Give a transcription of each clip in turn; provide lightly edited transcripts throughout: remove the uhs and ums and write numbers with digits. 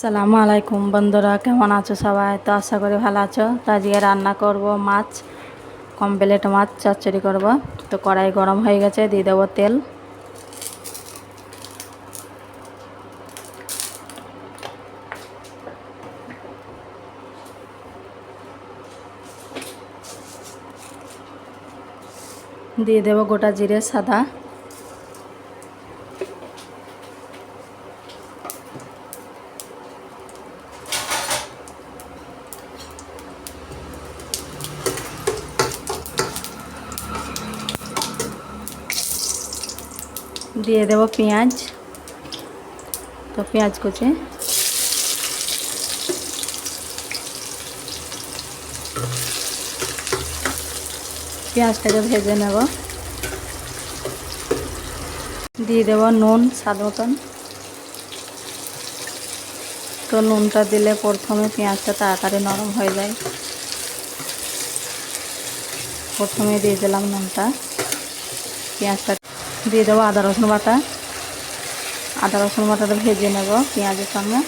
সালামু আলাইকুম বন্ধুরা, কেমন আছো সবাই? তো আশা করি ভালো আছো। তো আজকে রান্না করব মাছ, কমপ্লেট মাছ চচ্চড়ি করব। তো কড়াই গরম হয়ে গেছে, দিয়ে দেবো তেল। দিয়ে দেবো গোটা জিরে সাদা, দিয়ে দেবো পেঁয়াজ। তো পেঁয়াজ কুচি, পেঁয়াজটাকে ভেজে নেব। দিয়ে দেবো নুন স্বাদ মতন। তো নুনটা দিলে প্রথমে পেঁয়াজটা তাড়াতাড়ি নরম হয়ে যায়। প্রথমে দিয়ে দিলাম নুনটা। পেঁয়াজটা দিয়ে দেবো আদা রসুন বাটা। আদা রসুন বাটাটা ভেজে নেব পেঁয়াজের সঙ্গে।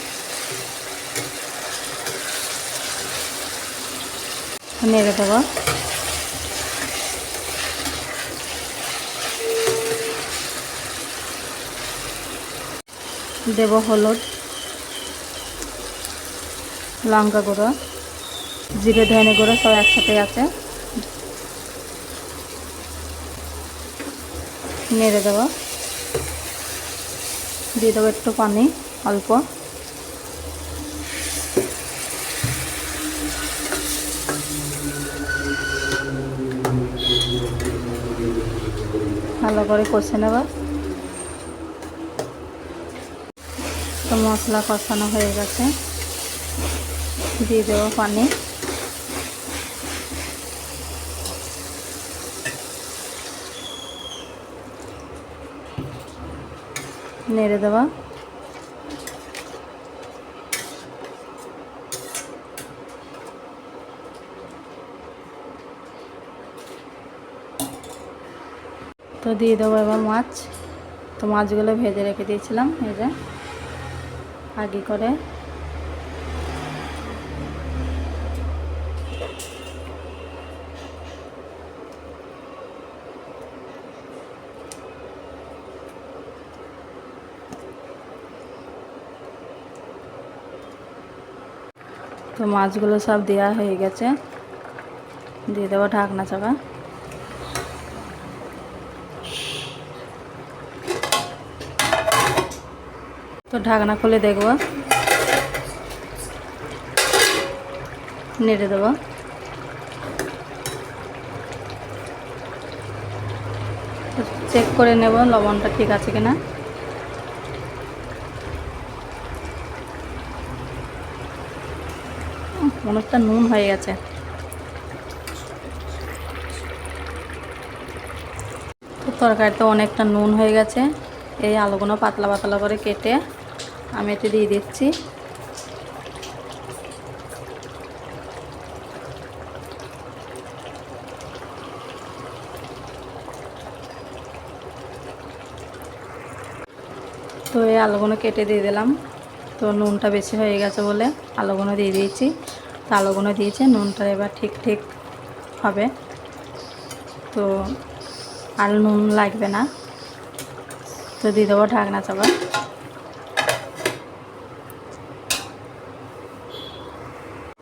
নেড়ে দেবো। দেব হলুদ, লঙ্কা গুঁড়ো, জিরে ধনে গুঁড়ো সব একসাথে আছে। নেড়ে দেবো। দিয়ে দেবো একটু পানি অল্প। ভালো করে কষে নেব। তো মশলা কষানো হয়ে গেছে, দিয়ে দেবো পানি। নেড়ে দেবো। তো দিয়ে দেবো এবার মাছ। তো মাছগুলো ভেজে রেখে দিয়েছিলাম এই যে আগে করে। তো মাছগুলো সব দেওয়া হয়ে গেছে, দিয়ে দেবো ঢাকনা চাপা। তো ঢাকনা খুলে দেখব, নেড়ে দেবো। চেক করে নেব লবণটা ঠিক আছে কিনা। অনেকটা নুন হয়ে গেছে। তো তরকারিতে অনেকটা নুন হয়ে গেছে। এই আলুগুলো পাতলা পাতলা করে কেটে আমি এতে দিয়ে দিচ্ছি। তো এই আলুগুলো কেটে দিয়ে দিলাম। তো নুনটা বেশি হয়ে গেছে বলে আলুগুলো দিয়ে দিয়েছি। তো আলুগুলো দিয়েছে, নুনটা এবার ঠিক ঠিক হবে। তো আর নুন লাগবে না। তো দিয়ে দেবো ঢাকনা চাপা।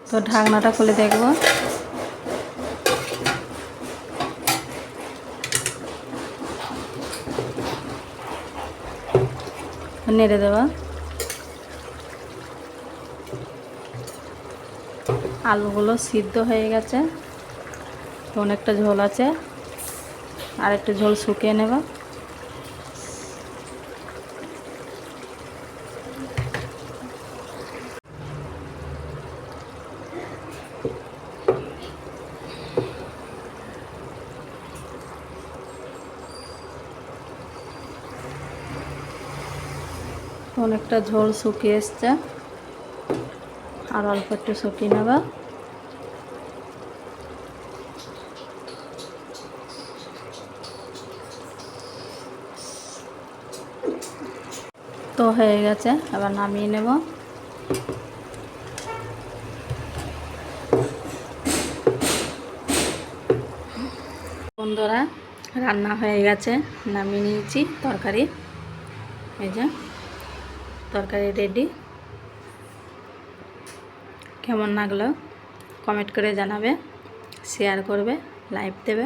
তো ঢাকনাটা খুলে দেখব। নেড়ে দেওয়া। আলুগুলো সিদ্ধ হয়ে গেছে, তো অনেকটা ঝোল আছে, আর একটু ঝোল শুকিয়ে নেব। অনেকটা ঝোল শুকিয়ে এসছে, আর অল্প একটু শুকিয়ে নেব। তো হয়ে গেছে, এবার নামিয়ে নেব। বন্ধুরা রান্না হয়ে গেছে, নামিয়ে নিয়েছি তরকারি। এই যে তরকারি রেডি। কেমন লাগলো কমেন্ট করে জানাবে, শেয়ার করবে, লাইক দেবে।